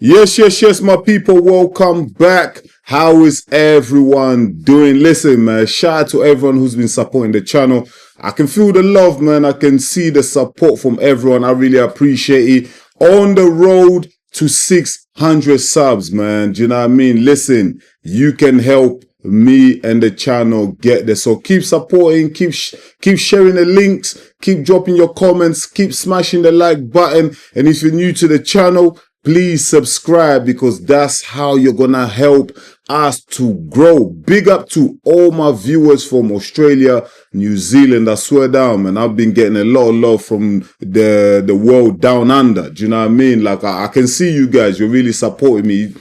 Yes, my people. Welcome back. How is everyone doing? Listen, man, shout out to everyone who's been supporting the channel. I can feel the love, man. I can see the support from everyone. I really appreciate it. On the road to 600 subs, man. Do you know what I mean? Listen, you can help me and the channel get there. So keep supporting, keep sharing the links, keep dropping your comments, keep smashing the like button. And if you're new to the channel, please subscribe, because that's how you're gonna help us to grow. Big up to all my viewers from Australia, New Zealand. I swear down, man, I've been getting a lot of love from the world down under. Do you know what I mean? Like, I can see you guys, you're really supporting me.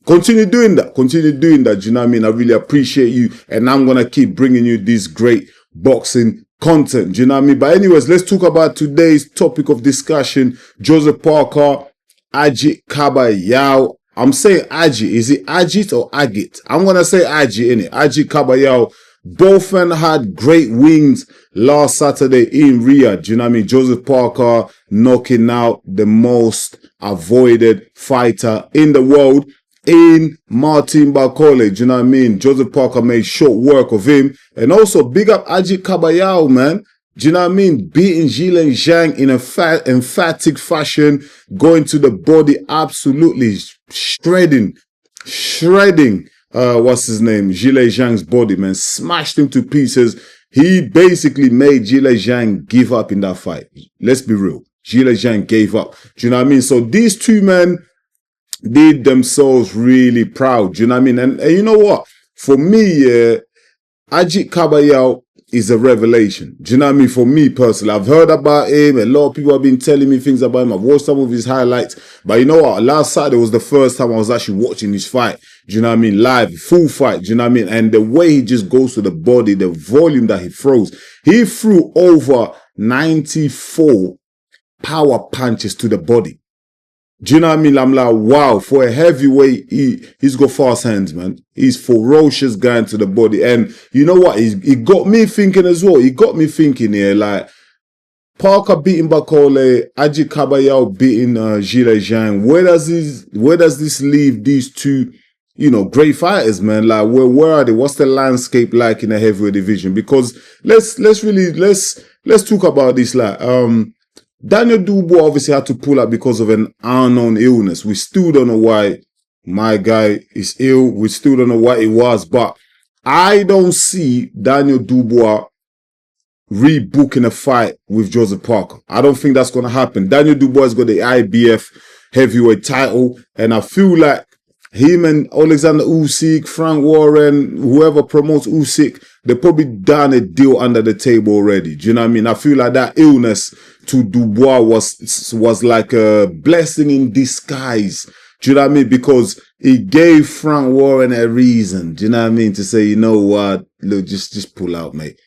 Continue doing that. Continue doing that. Do you know what I mean? I really appreciate you. And I'm going to keep bringing you this great boxing content. Do you know what I mean? But anyways, let's talk about today's topic of discussion. Joseph Parker, Agit Kabayel. I'm saying Agit. Is it Agit or Agit? I'm going to say Agit, innit? Agit Kabayel. Both men had great wins last Saturday in Riyadh. Do you know what I mean? Joseph Parker knocking out the most avoided fighter in the world, in Martin Bakole. Do you know what I mean? Joseph Parker made short work of him. And also big up Agit Kabayel, man. Do you know what I mean? Beating Zhang in a emphatic fashion, going to the body, absolutely shredding, what's his name? Zhang's body, man. Smashed him to pieces. He basically made Zhang give up in that fight. Let's be real. Zhang gave up. Do you know what I mean? So these two men did themselves really proud. Do you know what I mean? And you know what? For me, Agit Kabayel is a revelation. Do you know what I mean? For me personally, I've heard about him. A lot of people have been telling me things about him. I've watched some of his highlights. But you know what? Last Saturday was the first time I was actually watching his fight. Do you know what I mean? Live, full fight. Do you know what I mean? And the way he just goes to the body, the volume that he throws. He threw over 94 power punches to the body. Do you know what I mean? I'm like, wow, for a heavyweight, he's got fast hands, man. He's ferocious going to the body. And you know what? He got me thinking as well. He got me thinking here, like, Parker beating Bakole, Agit Kabayel beating Zhang. Where does this leave these two, you know, great fighters, man? Like, where are they? What's the landscape like in the heavyweight division? Because let's talk about this, like, Daniel Dubois obviously had to pull out because of an unknown illness. We still don't know why my guy is ill. We still don't know what it was. But I don't see Daniel Dubois rebooking a fight with Joseph Parker. I don't think that's going to happen. Daniel Dubois has got the IBF heavyweight title. And I feel like him and Oleksandr Usyk, Frank Warren, whoever promotes Usyk, they probably done a deal under the table already. Do you know what I mean? I feel like that illness to Dubois was like a blessing in disguise. Do you know what I mean? Because it gave Frank Warren a reason. Do you know what I mean? To say, you know what? Look, just pull out, mate.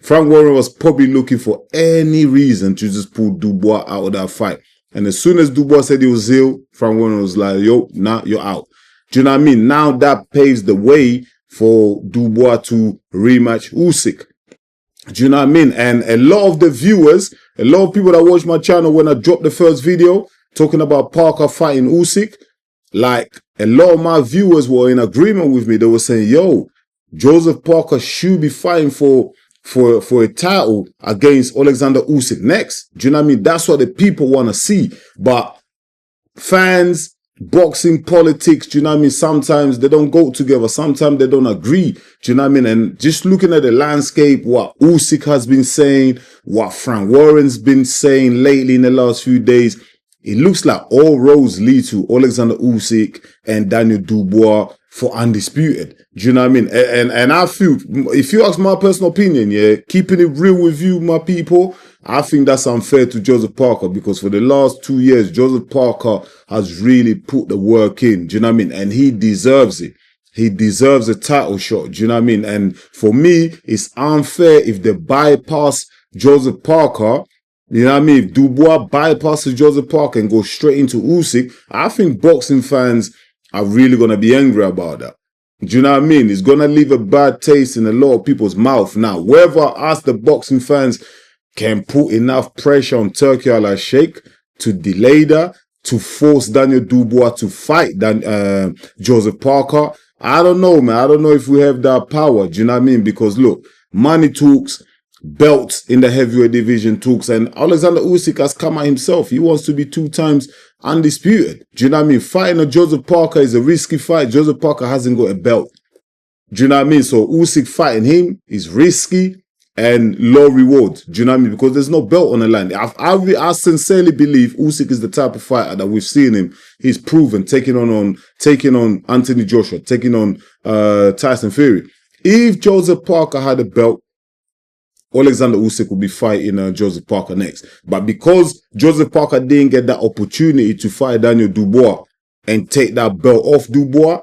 Frank Warren was probably looking for any reason to just pull Dubois out of that fight. And as soon as Dubois said he was ill, Frank Warren was like, yo, nah, you're out. Do you know what I mean? Now that paves the way for Dubois to rematch Usyk. Do you know what I mean? And a lot of the viewers, a lot of people that watch my channel when I dropped the first video talking about Parker fighting Usyk, like, a lot of my viewers were in agreement with me. They were saying, yo, Joseph Parker should be fighting for a title against Oleksandr Usyk next. Do you know what I mean? That's what the people want to see. But fans, boxing, politics, do you know what I mean? Sometimes they don't go together. Sometimes they don't agree. Do you know what I mean? And just looking at the landscape, what Usyk has been saying, what Frank Warren's been saying lately in the last few days, it looks like all roads lead to Oleksandr Usyk and Daniel Dubois for undisputed. Do you know what I mean? And I feel, if you ask my personal opinion, yeah, keeping it real with you, my people, I think that's unfair to Joseph Parker, because for the last 2 years, Joseph Parker has really put the work in. Do you know what I mean? And he deserves it. He deserves a title shot. Do you know what I mean? And for me, it's unfair if they bypass Joseph Parker. You know what I mean? If Dubois bypasses Joseph Parker and goes straight into Usyk, I think boxing fans are really going to be angry about that. Do you know what I mean? It's going to leave a bad taste in a lot of people's mouth. Now, whether us, the boxing fans, can put enough pressure on Turki Al-Sheikh to delay that, to force Daniel Dubois to fight Joseph Parker. I don't know, man. I don't know if we have that power. Do you know what I mean? Because look, money talks, belts in the heavyweight division talks, and Oleksandr Usyk has come out himself. He wants to be 2 times undisputed. Do you know what I mean? Fighting a Joseph Parker is a risky fight. Joseph Parker hasn't got a belt. Do you know what I mean? So Usyk fighting him is risky and low reward. Do you know what I mean? Because there's no belt on the line. I sincerely believe Usyk is the type of fighter that we've seen him. He's proven taking on Anthony Joshua, taking on Tyson Fury. If Joseph Parker had a belt, Oleksandr Usyk would be fighting Joseph Parker next. But because Joseph Parker didn't get that opportunity to fight Daniel Dubois and take that belt off Dubois,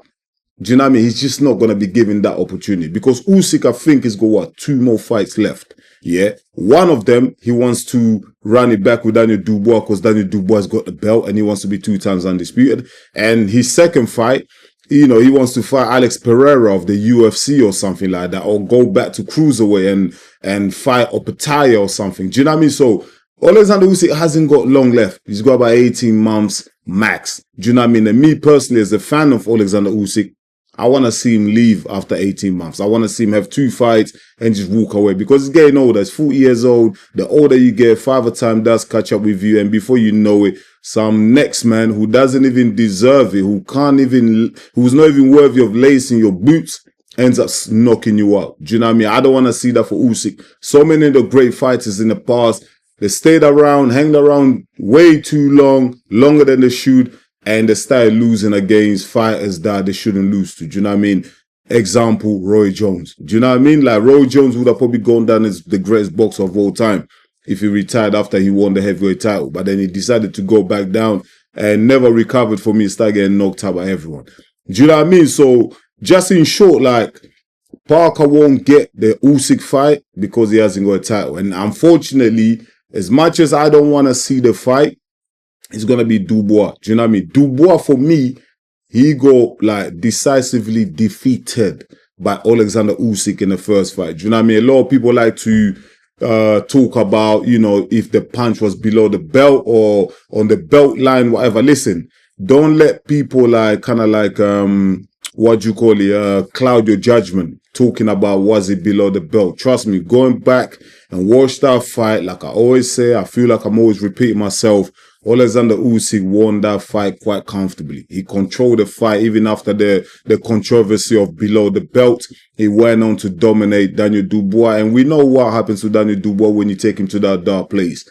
do you know what I mean? He's just not going to be given that opportunity. Because Usyk, I think, has got, 2 more fights left. Yeah. One of them, he wants to run it back with Daniel Dubois because Daniel Dubois has got the belt and he wants to be 2 times undisputed. And his second fight, he wants to fight Alex Pereira of the UFC or something like that, or go back to cruiserweight and fight Opetaya or something. Do you know what I mean? So Oleksandr Usyk hasn't got long left. He's got about 18 months max. Do you know what I mean? And me personally, as a fan of Oleksandr Usyk, I want to see him leave after 18 months. I want to see him have 2 fights and just walk away because he's getting older. He's 40 years old. The older you get, Father Time does catch up with you. And before you know it, some next man who doesn't even deserve it, who's not even worthy of lacing your boots, ends up knocking you out. Do you know what I mean? I don't want to see that for Usyk. So many of the great fighters in the past, they stayed around, hanged around way too long, longer than they should. And they started losing against fighters that they shouldn't lose to. Do you know what I mean? Example, Roy Jones. Do you know what I mean? Like, Roy Jones would have probably gone down as the greatest boxer of all time if he retired after he won the heavyweight title. But then he decided to go back down and never recovered from it, started getting knocked out by everyone. Do you know what I mean? So, just in short, like, Parker won't get the Usyk fight because he hasn't got a title. And unfortunately, as much as I don't want to see the fight, it's going to be Dubois. Do you know what I mean? Dubois, for me, he got decisively defeated by Oleksandr Usyk in the first fight. Do you know what I mean? A lot of people like to talk about, if the punch was below the belt or on the belt line, whatever. Listen, don't let people cloud your judgment talking about was it below the belt. Trust me, going back and watch that fight, like I always say, I feel like I'm always repeating myself. Oleksandr Usyk won that fight quite comfortably. He controlled the fight even after the controversy of below the belt. He went on to dominate Daniel Dubois. And we know what happens to Daniel Dubois when you take him to that dark place.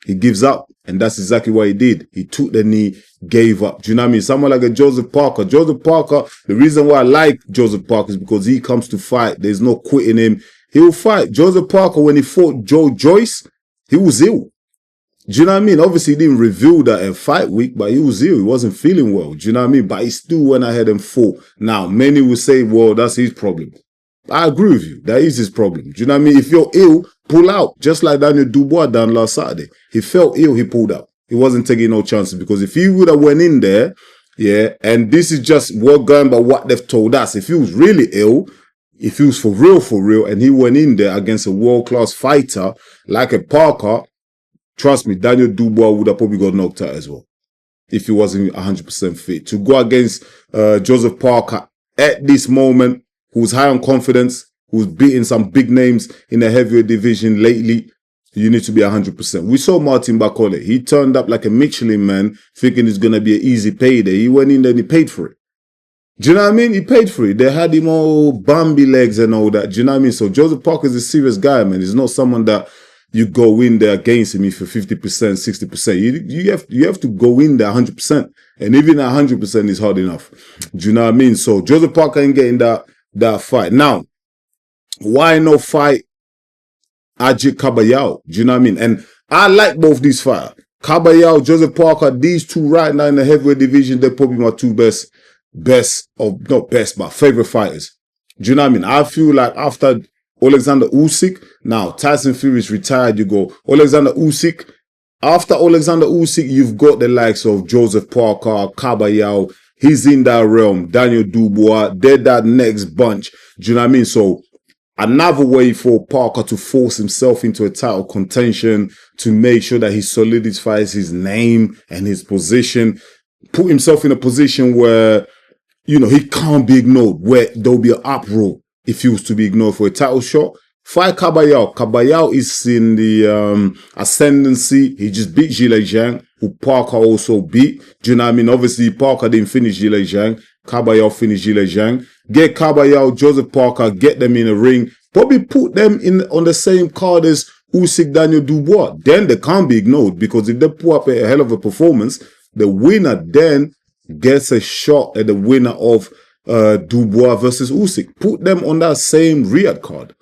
He gives up. And that's exactly what he did. He took the knee, gave up. Do you know what I mean? Someone like a Joseph Parker. Joseph Parker, the reason why I like Joseph Parker is because he comes to fight. There's no quitting him. He'll fight. Joseph Parker, when he fought Joe Joyce, he was ill. Do you know what I mean? Obviously, he didn't reveal that in fight week, but he was ill. He wasn't feeling well. Do you know what I mean? But he still went ahead and fought. Now, many will say, well, that's his problem. I agree with you. That is his problem. Do you know what I mean? If you're ill, pull out. Just like Daniel Dubois done last Saturday. He felt ill, he pulled out. He wasn't taking no chances because if he would have went in there, yeah, and this is just going by what they've told us. If he was really ill, if he was for real, and he went in there against a world-class fighter like a Parker, trust me, Daniel Dubois would have probably got knocked out as well if he wasn't 100% fit. To go against Joseph Parker at this moment, who's high on confidence, who's beaten some big names in the heavyweight division lately, you need to be 100%. We saw Martin Bakole. He turned up like a Michelin man, thinking it's going to be an easy payday. He went in there and he paid for it. Do you know what I mean? He paid for it. They had him all Bambi legs and all that. Do you know what I mean? So Joseph Parker is a serious guy, man. He's not someone that you go in there against him for 50%, 60%. You have to go in there 100%. And even 100% is hard enough. Do you know what I mean? So Joseph Parker ain't getting that fight. Now, why not fight Agit Kabayel? Do you know what I mean? And I like both these fighters. Kabayel, Joseph Parker, these two right now in the heavyweight division, they're probably my two favorite fighters. Do you know what I mean? I feel like after Oleksandr Usyk, now Tyson Fury is retired, you go Oleksandr Usyk. After Oleksandr Usyk, you've got the likes of Joseph Parker, Kabayel. He's in that realm. Daniel Dubois, they're that next bunch. Do you know what I mean? So another way for Parker to force himself into a title contention, to make sure that he solidifies his name and his position, put himself in a position where, you know, he can't be ignored, where there'll be an uproar if he was to be ignored for a title shot. Fight Kabayel. Kabayel is in the ascendancy. He just beat Zhang Zhang, who Parker also beat. Do you know what I mean? Obviously, Parker didn't finish Zhang Zhang. Kabayel finished Zhang Zhang. Get Kabayel, Joseph Parker, get them in a ring. Probably put them in on the same card as Usyk, Daniel Dubois. Then they can't be ignored, because if they put up a hell of a performance, the winner then gets a shot at the winner of Dubois versus Usyk. Put them on that same Riyadh card.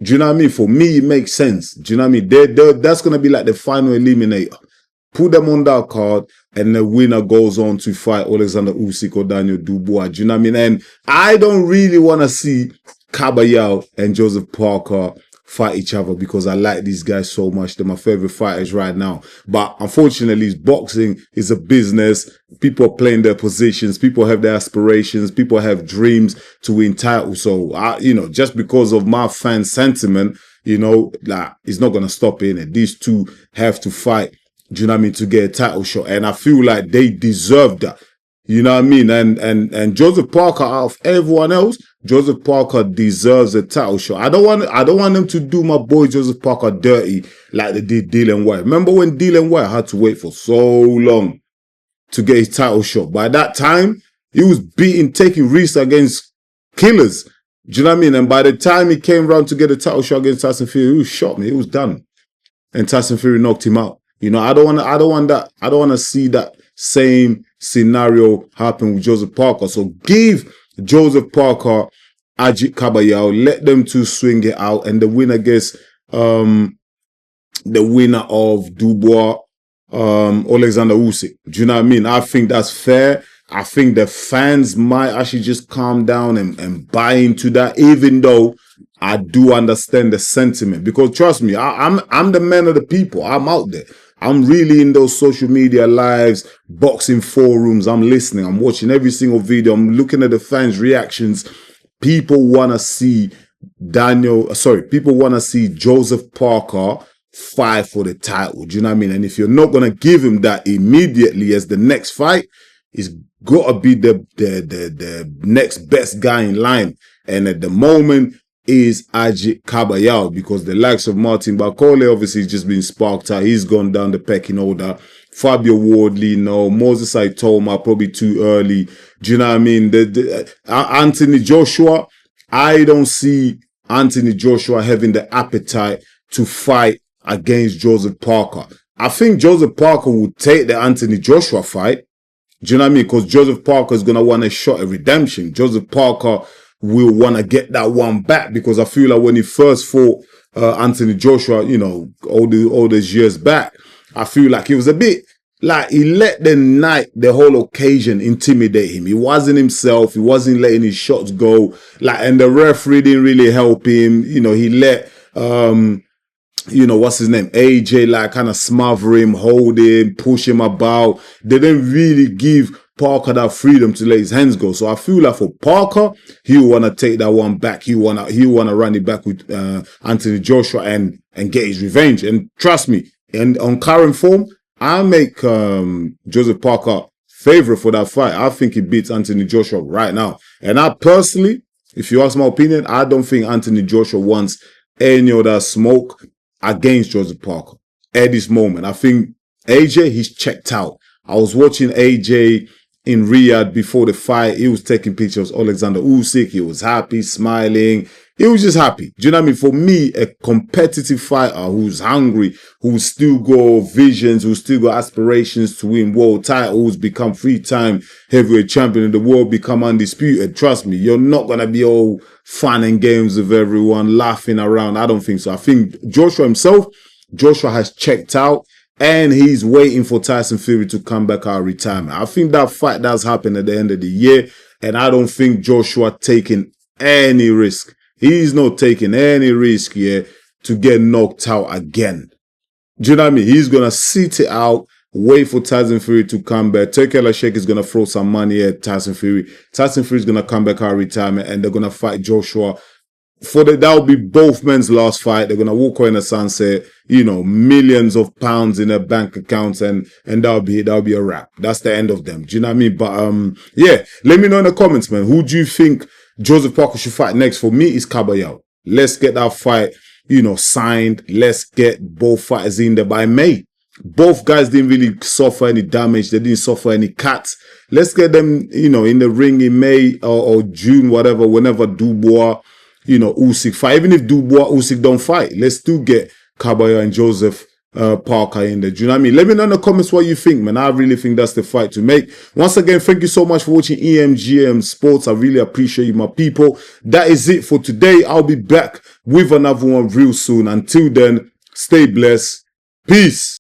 Do you know what I mean? For me, it makes sense. Do you know what I mean? That's going to be like the final eliminator. Put them on that card, and the winner goes on to fight Oleksandr Usyk or Daniel Dubois. Do you know what I mean? And I don't really want to see Kabayel and Joseph Parker fight each other, because I like these guys so much. They're my favorite fighters right now. But unfortunately, boxing is a business. People are playing their positions. People have their aspirations. People have dreams to win titles. So, just because of my fan sentiment, like, it's not going to stop in it. These two have to fight, do you know what I mean, to get a title shot. And I feel like they deserve that. You know what I mean? And Joseph Parker, out of everyone else, Joseph Parker deserves a title shot. I don't want them to do my boy Joseph Parker dirty like they did Dillian Whyte. Remember when Dillian Whyte had to wait for so long to get his title shot? By that time, he was taking risks against killers. Do you know what I mean? And by the time he came around to get a title shot against Tyson Fury, he was shot, man. He was done. And Tyson Fury knocked him out. I don't want to see that same scenario happen with Joseph Parker. So give Joseph Parker Agit Kabayel, let them two swing it out, and the winner gets the winner of Dubois, Oleksandr Usyk. Do you know what I mean? I think that's fair. I think the fans might actually just calm down and buy into that, even though I do understand the sentiment. Because trust me, I'm the man of the people. I'm out there. I'm really in those social media lives, boxing forums. I'm listening. I'm watching every single video. I'm looking at the fans' reactions. People want to see people want to see Joseph Parker fight for the title. Do you know what I mean? And if you're not going to give him that immediately as the next fight, it's got to be the next best guy in line. And at the moment, is Agit Kabayel, because the likes of Martin Bakole obviously has just been sparked out. He's gone down the pecking order. Fabio Wardley, no. Moses Aitoma, probably too early. Do you know what I mean? Anthony Joshua, I don't see Anthony Joshua having the appetite to fight against Joseph Parker. I think Joseph Parker would take the Anthony Joshua fight. Do you know what I mean? Because Joseph Parker is going to want a shot at redemption. Joseph Parker will want to get that one back, because I feel like when he first fought Anthony Joshua, all those years back, I feel like he was a bit like he let the whole occasion intimidate him. He wasn't himself. He wasn't letting his shots go. And the referee didn't really help him. He let what's his name? AJ, kind of smother him, hold him, push him about. They didn't really give Parker that freedom to let his hands go. So I feel like for Parker, he'll want to take that one back. He'll want to run it back with Anthony Joshua and get his revenge. And trust me, and on current form, I make Joseph Parker favorite for that fight. I think he beats Anthony Joshua right now. And I personally, if you ask my opinion, I don't think Anthony Joshua wants any of that smoke against Joseph Parker at this moment. I think AJ, he's checked out. I was watching AJ in Riyadh before the fight. He was taking pictures of Oleksandr Usyk. He was happy, smiling. He was just happy. Do you know what I mean? For me, a competitive fighter who's hungry, who's still got visions, who's still got aspirations to win world titles, become 3-time heavyweight champion of the world, become undisputed. Trust me, you're not going to be all fun and games with everyone, laughing around. I don't think so. I think Joshua has checked out. And he's waiting for Tyson Fury to come back out of retirement. I think that fight does happen at the end of the year. And I don't think Joshua taking any risk. He's not taking any risk here to get knocked out again. Do you know what I mean? He's going to sit it out, wait for Tyson Fury to come back. Turki Al-Sheikh is going to throw some money at Tyson Fury. Tyson Fury is going to come back out of retirement, and they're going to fight Joshua that'll be both men's last fight. They're gonna walk away in the sunset, millions of pounds in their bank accounts, and that'll be a wrap. That's the end of them. Do you know what I mean? But yeah, let me know in the comments, man. Who do you think Joseph Parker should fight next? For me, it's Kabayel. Let's get that fight, signed. Let's get both fighters in there by May. Both guys didn't really suffer any damage. They didn't suffer any cuts. Let's get them, in the ring in May or June, whatever, whenever Dubois, Usyk fight. Even if Dubois, Usyk don't fight, let's still get Kabayel and Joseph Parker in there. Do you know what I mean? Let me know in the comments what you think, man. I really think that's the fight to make. Once again, thank you so much for watching EMGM Sports. I really appreciate you, my people. That is it for today. I'll be back with another one real soon. Until then, stay blessed. Peace.